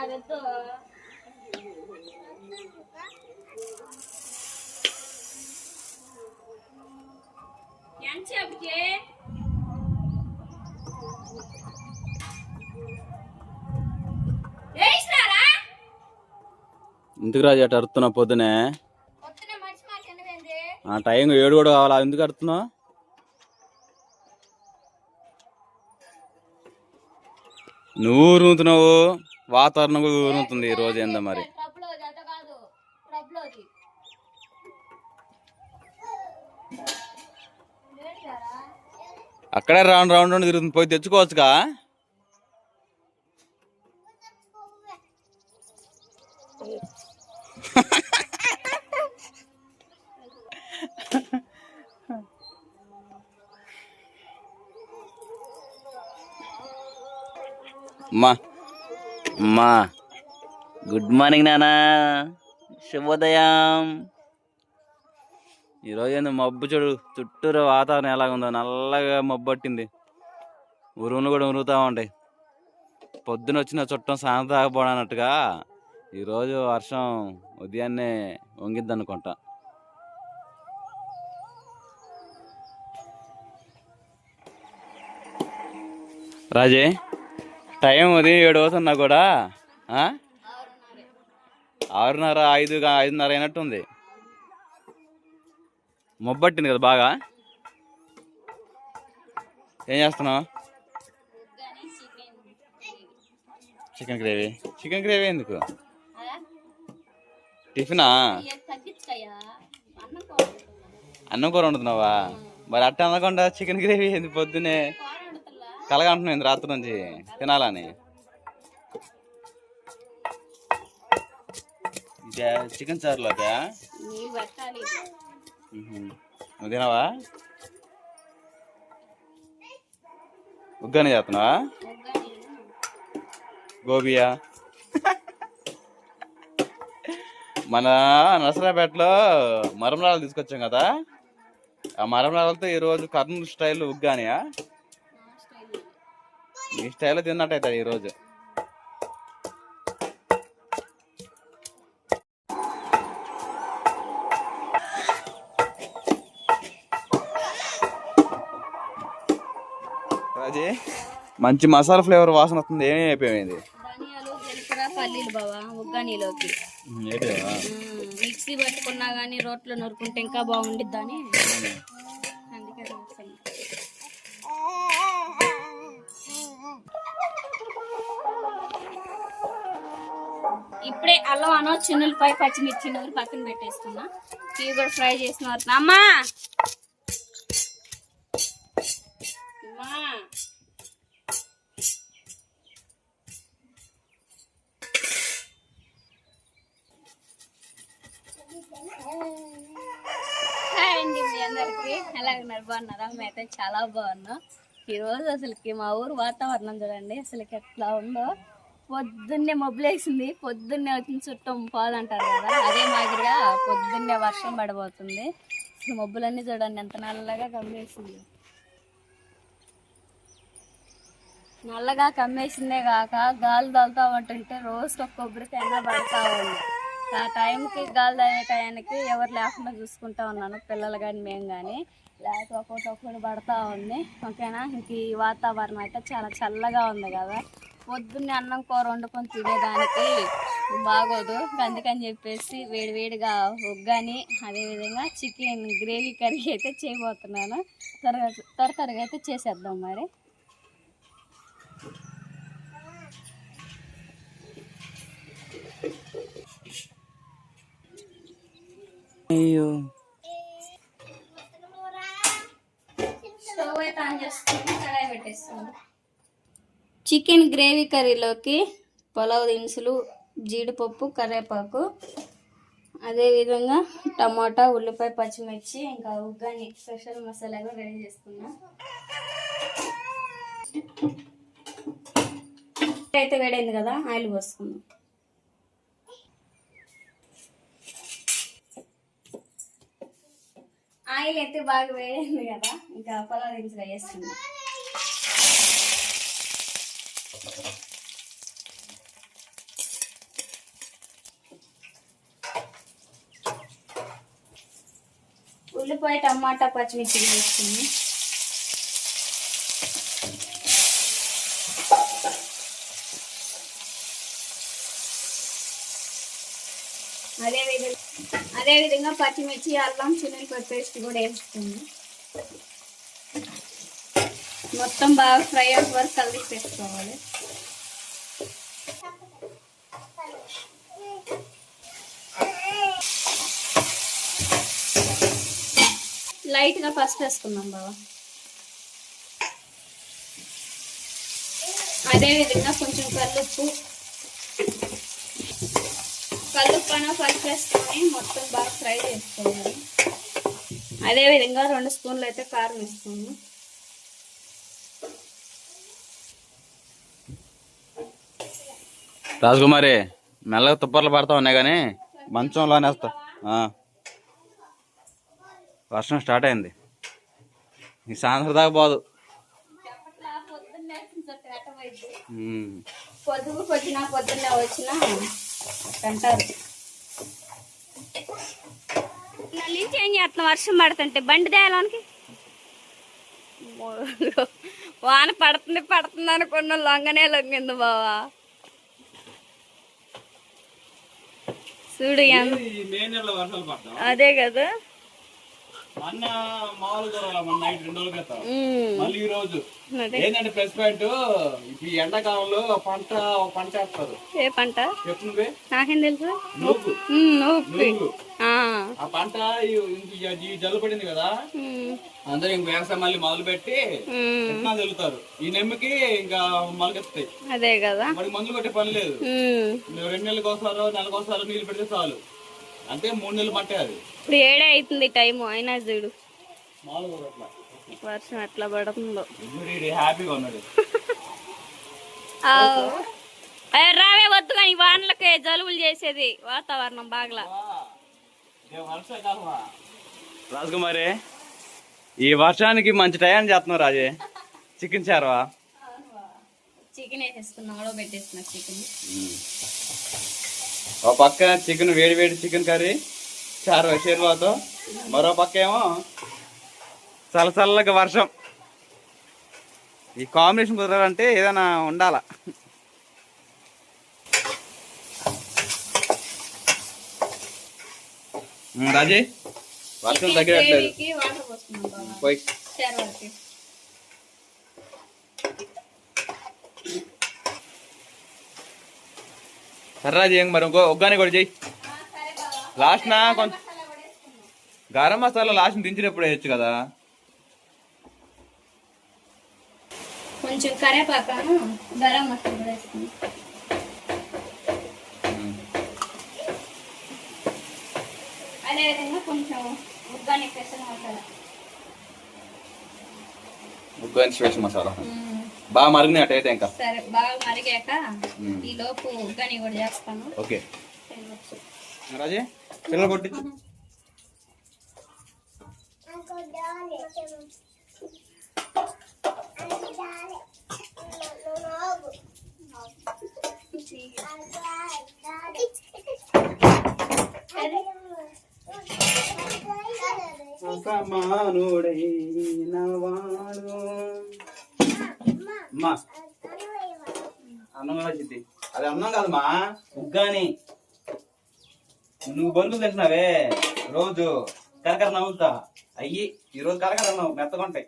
ఎందుకు రాజు అటు అరుతున్నావు పొద్దునే? ఆ టైం 7 కూడా కావాలా? ఎందుకు అరుతున్నావు? నువ్వు ఊరుతున్నావు, వాతావరణం కూడా ఊరుతుంది ఈ రోజు. ఏందో మరి అక్కడే రౌండ్ రౌండ్ తిరుగుతుంది. పోయి తెచ్చుకోవచ్చుగా. అమ్మా గుడ్ మార్నింగ్ నాన్న, శుభోదయం. ఈరోజు ఏందో మబ్బు చూడు, చుట్టూరు వాతావరణం ఎలాగుందో, నల్లగా మబ్బు పట్టింది. ఉరుములు కూడా ఉరుగుతూ ఉంటాయి. పొద్దున వచ్చిన చుట్టం సాయంత్రం తాగపోవడం అన్నట్టుగా ఈరోజు వర్షం ఉదయాన్నే వంగిద్ది అనుకుంటా. రాజే టైం ఉదయం 7 అవుతున్నా కూడా 6:30 5:30 అయినట్టుంది. మొబ్బట్టింది కదా బాగా. ఏం చేస్తున్నావు? Chicken gravy. చికెన్ గ్రేవీ ఎందుకు? టిఫినా? అన్నం కూర వండుతున్నావా? మరి అట్ట అనకుండా చికెన్ గ్రేవీ ఎందుకు పొద్దునే? కలగంటున్నావు రాత్రి నుంచి తినాలని. చికెన్ చారులోకా? నువ్వు తినవా? ఉగ్గాని చేస్తున్నావా? గోబియా? మన నసరాపేటలో మరమరాలు తీసుకొచ్చాం కదా, ఆ మరమరాలతో ఈరోజు కర్నూలు స్టైల్ ఉగ్గానియా? ఈ స్టైల్లో తిన్నట్టయితే ఈరోజు. రాజీ మంచి మసాలా ఫ్లేవర్ వాసన వస్తుంది. ఏమేమి అయిపోయింది? ధనియాలు, జీలకర్ర, పల్లీలు బావా ఉగ్గానీలోకి మిక్సీ పట్టుకున్నా కానీ రోట్లో నూరుకుంటే ఇంకా బాగుండిద్దని అందుకే. ఇప్పుడే అల్లం అనో చిన్నులపై పచ్చిమిర్చి నూరు పక్కన పెట్టేస్తున్నా. ఇవి కూడా ఫ్రై చేసిన అమ్మా హాయ్ అండి, మీ అందరికి ఎలా ఉన్నారు? బాగున్నారా? మేమైతే చాలా బాగున్నాం. ఈరోజు అసలుకి మా ఊరు వాతావరణం చూడండి అసలుకి ఎట్లా ఉందో. పొద్దున్నే మబ్బులేసింది, పొద్దున్నే వచ్చిన చుట్టం పోదంటారు కదా, అదే మాదిరిగా పొద్దున్నే వర్షం పడబోతుంది. అసలు మబ్బులన్నీ చూడండి ఎంత నల్లగా కమ్మేసింది. నల్లగా కమ్మేసిందే కాక గాలి తగులుతూ ఉంటుంటే రోజుకి ఒక కొబ్బరికాయ పడతా ఉంది. ఆ టైంకి గాలి తాగే టయానికి ఎవరు లేకుండా చూసుకుంటా ఉన్నాను, పిల్లలు కానీ మేము కానీ. లేకపోతే ఒక్కొక్కటి పడతా ఉంది. ఓకేనా? ఇంక ఈ వాతావరణం అయితే చాలా చల్లగా ఉంది కదా, పొద్దున్నే అన్నం కూర వండుకొని తినేదానికి బాగోదు. అందుకని చెప్పేసి వేడివేడిగా ఉగ్గాని అదేవిధంగా చికెన్ గ్రేవీ కర్రీ అయితే చేయబోతున్నాను. త్వరగా అయితే చేసేద్దాం మరి. అయ్యో స్టవ్ అయితే ఆన్ చేసుకుని కడాయి పెట్టేస్తాను. చికెన్ గ్రేవీ కర్రీలోకి పులావ్ దినుసులు, జీడిపప్పు, కరివేపాకు, అదేవిధంగా టమాటా, ఉల్లిపాయ, పచ్చిమిర్చి, ఇంకా ఉగ్గాని స్పెషల్ మసాలా కూడా రెడీ చేసుకున్నా. అయితే వేడైంది కదా, ఆయిల్ పోసుకున్నాం. ఆయిల్ అయితే బాగా వేడైంది కదా, ఇంకా పులావ్ దినుసులు వేసుకున్నాం. ఉల్లిపాయ టమాటా పచ్చిమిర్చి వేసుకుని అదేవిధంగా పచ్చిమిర్చి అల్లం చిన్నపాయ పేస్ట్ కూడా వేసుకుని మొత్తం బాగా ఫ్రై అయ్యే వరకు కలిపి పెట్టుకోవాలి. లైట్గా ఫస్ట్ వేసుకున్నాం బాబా. అదేవిధంగా కొంచెం కల్లుప్పు ఫస్ట్ వేసుకొని మొత్తం బాగా ఫ్రై చేసుకోవాలి. అదేవిధంగా 2 స్పూన్లు అయితే కారం వేసుకున్నాం. రాజకుమారి మెల్లగా తుప్పర్లు పడతా ఉన్నాయి కానీ మంచంలోనే వేస్తా. వర్షం స్టార్ట్ అయింది. ఈ సాయంత్రం దాకా పోదు. పొద్దున్నే వచ్చినా అంటారు. నుంచి ఏం చేస్తున్నాం? వర్షం పడుతుంటే బండి దేయాలోనికి వాన పడుతుంది అనుకున్న లొంగనే లొంగింది బావా. చూడు అదే కదా అన్న మామూలుగా నైట్ 2 రోజుల క్రితం మళ్ళీ ఈ రోజు ఏంటంటే ప్లస్ పాయింట్ ఈ ఎండాకాలంలో పంట వేస్తారు. ఏ పంట చెప్పు నువ్వే. నాకేం తెలుసు. ఆ పంట ఈ జల్లు పడింది కదా, అందరూ ఇంక వ్యవసాయం మళ్ళీ మొదలు పెట్టి విత్తనాలు చల్లుతారు. ఈ నెమ్మకి ఇంకా మొలకెత్తాయి. అదే కదా, మరి మందులు కొట్టే పని లేదు. 2 నెలలకోసారో నెలకోసారో నీళ్ళు పెడితే చాలు. అంటే 3 నెలలు పట్టే అది. ఇప్పుడు 7 అవుతుంది టైము అయినా చూడు వర్షం ఎట్లా పడుతుందో. హ్యాపీగా ఉన్నాడు. రావే వద్దు కానీ వానలకి జలుబులు చేసేది వాతావరణం బాగలా. రాజకుమారి ఈ వర్షానికి మంచి టయాన్ని చేస్తున్నావు రాజే. చికెన్ చారవా? చికెన్ వేసేసుకున్నా, పెట్టేస్తున్నా చికెన్. ఒక పక్క చికెన్ వేడి చికెన్ కర్రీ చారు షేర్వాతో, మరో పక్క ఏమో చల్లగా వర్షం. ఈ కాంబినేషన్ కుదరాలంటే ఏదైనా ఉండాల. రాజీ వర్షం తగ్గట్లేదు. పోయి సర్రాజీ ఏం మరి ఒగ్గానే కూడా చెయ్యి. లాస్ట్ నా కొంచెం గరం మసాలా లాస్ట్ దించినప్పుడు వేయచ్చు కదా. కొంచెం కరేపాకు గరం మసాలా వేసుకుని అదేవిధంగా కొంచెం ఉగ్గాని స్పెషల్ మసాలా బాగా మరిగినాయి అటైతే ఇంకా. సరే బాగా మరిగాక ఈ లోపు ఉగ్గాని కూడా చేస్తాను. ఓకే రాజే పిల్లలు కొట్టించు. అన్నం చిట్టి అది అన్నం కాదమ్మా, ఉగ్గాని. నువ్వు బొందులు తింటున్నావే రోజు కరకర నవ్వుతా అయ్యి. ఈ రోజు కరకర నవ్వు మెత్తగా ఉంటాయి.